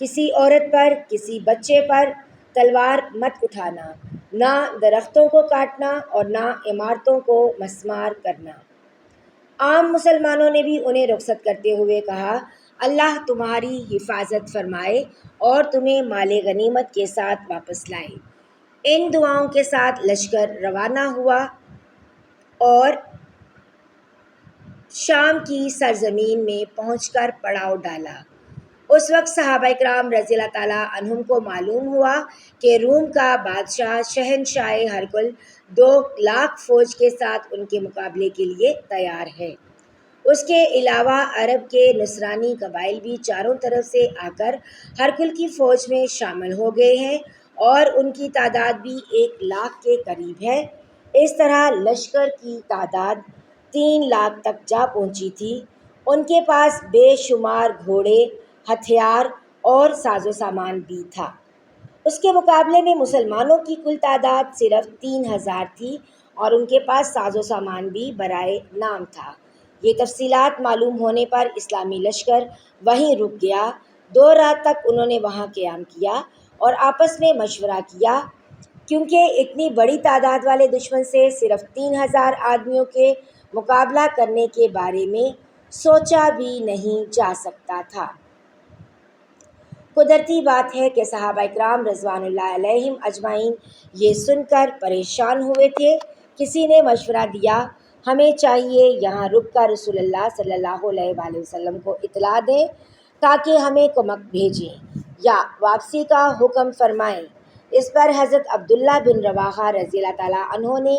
کسی عورت پر، کسی بچے پر تلوار مت اٹھانا، نہ درختوں کو کاٹنا اور نہ عمارتوں کو مسمار کرنا۔ عام مسلمانوں نے بھی انہیں رخصت کرتے ہوئے کہا، اللہ تمہاری حفاظت فرمائے اور تمہیں مال غنیمت کے ساتھ واپس لائے۔ ان دعاؤں کے ساتھ لشکر روانہ ہوا اور شام کی سرزمین میں پہنچ کر پڑاؤ ڈالا۔ اس وقت صحابہ کرام رضی اللہ تعالیٰ عنہم کو معلوم ہوا کہ روم کا بادشاہ شہنشاہ ہرقل 2,00,000 فوج کے ساتھ ان کے مقابلے کے لیے تیار ہے۔ اس کے علاوہ عرب کے نصرانی قبائل بھی چاروں طرف سے آ کر ہرقل کی فوج میں شامل ہو گئے ہیں اور ان کی تعداد بھی 1,00,000 کے قریب ہے۔ اس طرح لشکر کی تعداد 3,00,000 تک جا پہنچی تھی۔ ان کے پاس بے شمار گھوڑے، ہتھیار اور ساز و سامان بھی تھا۔ اس کے مقابلے میں مسلمانوں کی کل تعداد صرف 3,000 تھی اور ان کے پاس ساز و سامان بھی برائے نام تھا۔ یہ تفصیلات معلوم ہونے پر اسلامی لشکر وہیں رک گیا۔ 2 رات تک انہوں نے وہاں قیام کیا اور آپس میں مشورہ کیا، کیونکہ اتنی بڑی تعداد والے دشمن سے صرف 3,000 آدمیوں کے مقابلہ کرنے کے بارے میں سوچا بھی نہیں جا سکتا تھا۔ قدرتی بات ہے کہ صحابہ کرام رضوان اللہ علیہم اجمعین یہ سن کر پریشان ہوئے تھے۔ کسی نے مشورہ دیا، ہمیں چاہیے یہاں رک کر رسول اللہ صلی اللہ علیہ وآلہ وسلم کو اطلاع دیں تاکہ ہمیں کمک بھیجیں یا واپسی کا حکم فرمائیں۔ اس پر حضرت عبداللہ بن رواحہ رضی اللہ تعالیٰ عنہ نے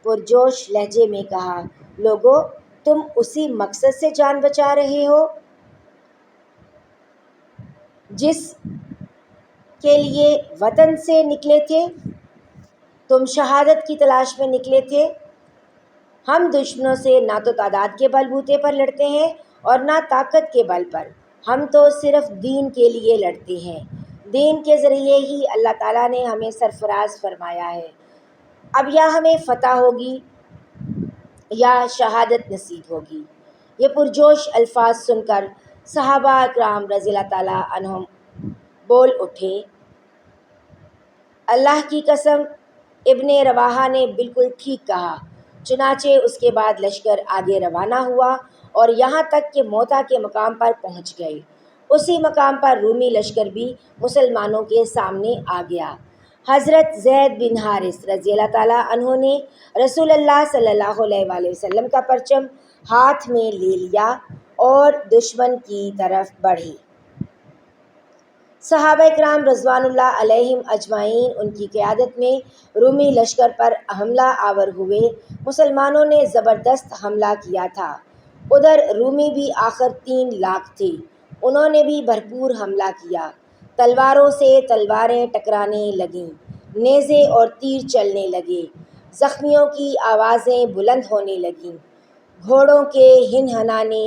پرجوش لہجے میں کہا، لوگو، تم اسی مقصد سے جان بچا رہے ہو جس کے لیے وطن سے نکلے تھے؟ تم شہادت کی تلاش میں نکلے تھے۔ ہم دشمنوں سے نہ تو تعداد کے بل بوتے پر لڑتے ہیں اور نہ طاقت کے بل پر، ہم تو صرف دین کے لیے لڑتے ہیں۔ دین کے ذریعے ہی اللہ تعالیٰ نے ہمیں سرفراز فرمایا ہے۔ اب یا ہمیں فتح ہوگی یا شہادت نصیب ہوگی۔ یہ پرجوش الفاظ سن کر صحابہ کرام رضی اللہ تعالیٰ عنہم بول اٹھے، اللہ کی قسم، ابن رواحہ نے بالکل ٹھیک کہا۔ چنانچہ اس کے بعد لشکر آگے روانہ ہوا اور یہاں تک کہ موتا کے مقام پر پہنچ گئے۔ اسی مقام پر رومی لشکر بھی مسلمانوں کے سامنے آ گیا۔ حضرت زید بن حارث رضی اللہ تعالیٰ عنہ نے رسول اللہ صلی اللہ علیہ وآلہ وسلم کا پرچم ہاتھ میں لے لیا اور دشمن کی طرف بڑھے۔ صحابہ کرام رضوان اللہ علیہم اجمعین ان کی قیادت میں رومی لشکر پر حملہ آور ہوئے۔ مسلمانوں نے زبردست حملہ کیا تھا۔ ادھر رومی بھی آخر 3,00,000 تھے، انہوں نے بھی بھرپور حملہ کیا۔ تلواروں سے تلواریں ٹکرانے لگیں، نیزے اور تیر چلنے لگے، زخمیوں کی آوازیں بلند ہونے لگیں، گھوڑوں کے ہنہنانے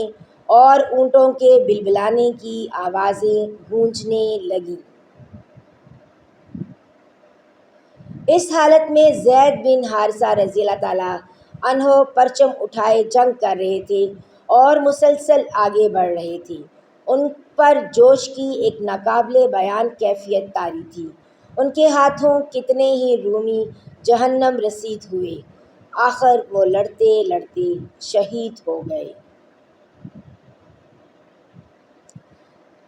اور اونٹوں کے بلبلانے کی آوازیں گونجنے لگیں۔ اس حالت میں زید بن حارثہ رضی اللہ تعالیٰ عنہ پرچم اٹھائے جنگ کر رہے تھے اور مسلسل آگے بڑھ رہے تھے۔ ان پر جوش کی ایک ناقابل بیان کیفیت طاری تھی۔ ان کے ہاتھوں کتنے ہی رومی جہنم رسید ہوئے، آخر وہ لڑتے لڑتے شہید ہو گئے۔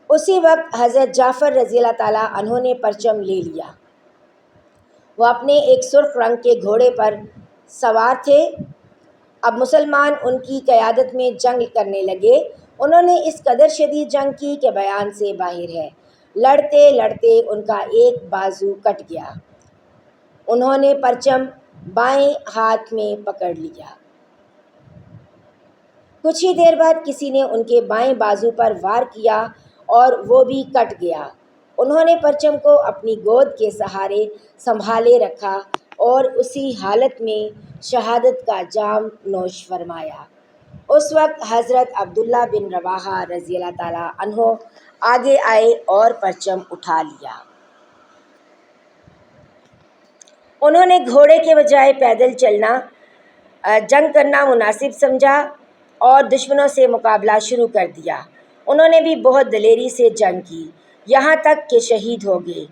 اسی وقت حضرت جعفر رضی اللہ تعالیٰ عنہ نے پرچم لے لیا۔ وہ اپنے ایک سرخ رنگ کے گھوڑے پر سوار تھے۔ اب مسلمان ان کی قیادت میں جنگ کرنے لگے۔ انہوں نے اس قدر شدید جنگ کی کہ بیان سے باہر ہے۔ لڑتے لڑتے ان کا ایک بازو کٹ گیا۔ انہوں نے پرچم بائیں ہاتھ میں پکڑ لیا۔ کچھ ہی دیر بعد کسی نے ان کے بائیں بازو پر وار کیا اور وہ بھی کٹ گیا۔ انہوں نے پرچم کو اپنی گود کے سہارے سنبھالے رکھا اور اسی حالت میں شہادت کا جام نوش فرمایا۔ اس وقت حضرت عبداللہ بن رواحہ رضی اللہ تعالیٰ عنہ آگے آئے اور پرچم اٹھا لیا۔ انہوں نے گھوڑے کے بجائے پیدل چلنا جنگ کرنا مناسب سمجھا اور دشمنوں سے مقابلہ شروع کر دیا۔ انہوں نے بھی بہت دلیری سے جنگ کی۔ یہاں تک کہ شہید ہو گئے۔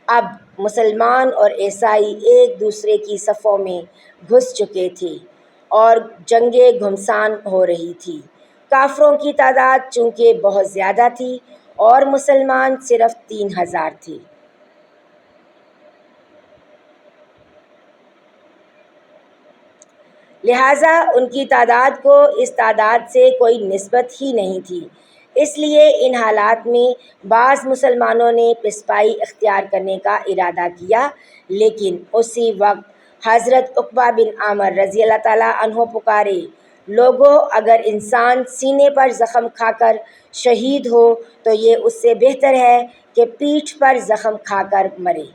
اب مسلمان اور عیسائی ایک دوسرے کی صفوں میں گھس چکے تھے اور جنگیں گھمسان ہو رہی تھی۔ کافروں کی تعداد چونکہ بہت زیادہ تھی اور مسلمان صرف 3000 تھے۔ لہٰذا ان کی تعداد کو اس تعداد سے کوئی نسبت ہی نہیں تھی۔ اس لیے ان حالات میں بعض مسلمانوں نے پسپائی اختیار کرنے کا ارادہ کیا، لیکن اسی وقت حضرت عقبہ بن عامر رضی اللہ تعالیٰ عنہ پکارے، لوگوں، اگر انسان سینے پر زخم کھا کر شہید ہو تو یہ اس سے بہتر ہے کہ پیٹھ پر زخم کھا کر مرے۔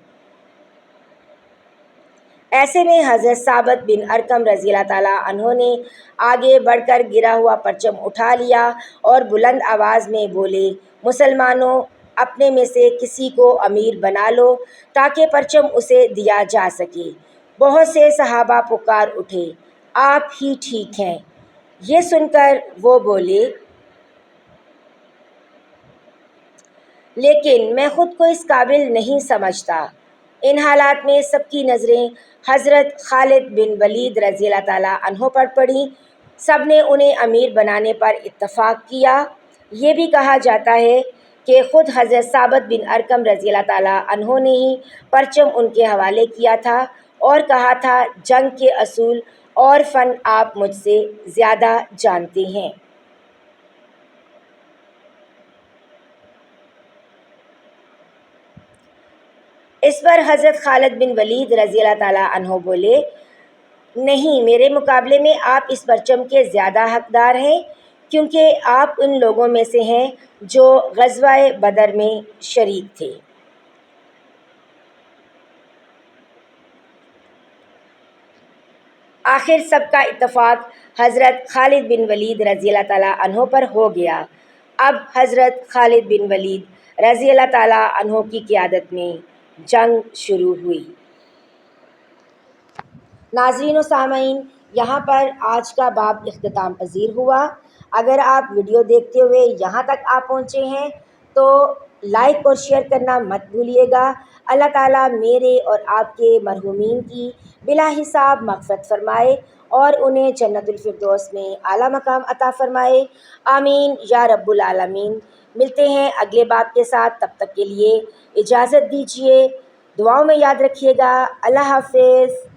ایسے میں حضرت ثابت بن ارقم رضی اللہ تعالیٰ عنہ نے آگے بڑھ کر گرا ہوا پرچم اٹھا لیا اور بلند آواز میں بولے، مسلمانوں، اپنے میں سے کسی کو امیر بنا لو تاکہ پرچم اسے دیا جا سکے۔ بہت سے صحابہ پکار اٹھے، آپ ہی ٹھیک ہیں۔ یہ سن کر وہ بولے، لیکن میں خود کو اس قابل نہیں سمجھتا۔ ان حالات میں سب کی نظریں حضرت خالد بن ولید رضی اللہ تعالیٰ عنہ پر پڑیں۔ سب نے انہیں امیر بنانے پر اتفاق کیا۔ یہ بھی کہا جاتا ہے کہ خود حضرت ثابت بن ارقم رضی اللہ تعالیٰ عنہ نے ہی پرچم ان کے حوالے کیا تھا اور کہا تھا، جنگ کے اصول اور فن آپ مجھ سے زیادہ جانتے ہیں۔ اس پر حضرت خالد بن ولید رضی اللہ تعالیٰ عنہ بولے، نہیں، میرے مقابلے میں آپ اس پرچم کے زیادہ حقدار ہیں، کیونکہ آپ ان لوگوں میں سے ہیں جو غزوہ بدر میں شریک تھے۔ آخر سب کا اتفاق حضرت خالد بن ولید رضی اللہ تعالیٰ عنہ پر ہو گیا۔ اب حضرت خالد بن ولید رضی اللہ تعالیٰ عنہ کی قیادت میں جنگ شروع ہوئی۔ ناظرین و سامعین، یہاں پر آج کا باب اختتام پذیر ہوا۔ اگر آپ ویڈیو دیکھتے ہوئے یہاں تک آپ پہنچے ہیں تو لائک اور شیئر کرنا مت بھولیے گا۔ اللہ تعالیٰ میرے اور آپ کے مرحومین کی بلا حساب مغفرت فرمائے اور انہیں جنت الفردوس میں اعلیٰ مقام عطا فرمائے، آمین یا رب العالمین۔ ملتے ہیں اگلے باب کے ساتھ، تب تک کے لیے اجازت دیجیے، دعاؤں میں یاد رکھیے گا۔ اللہ حافظ۔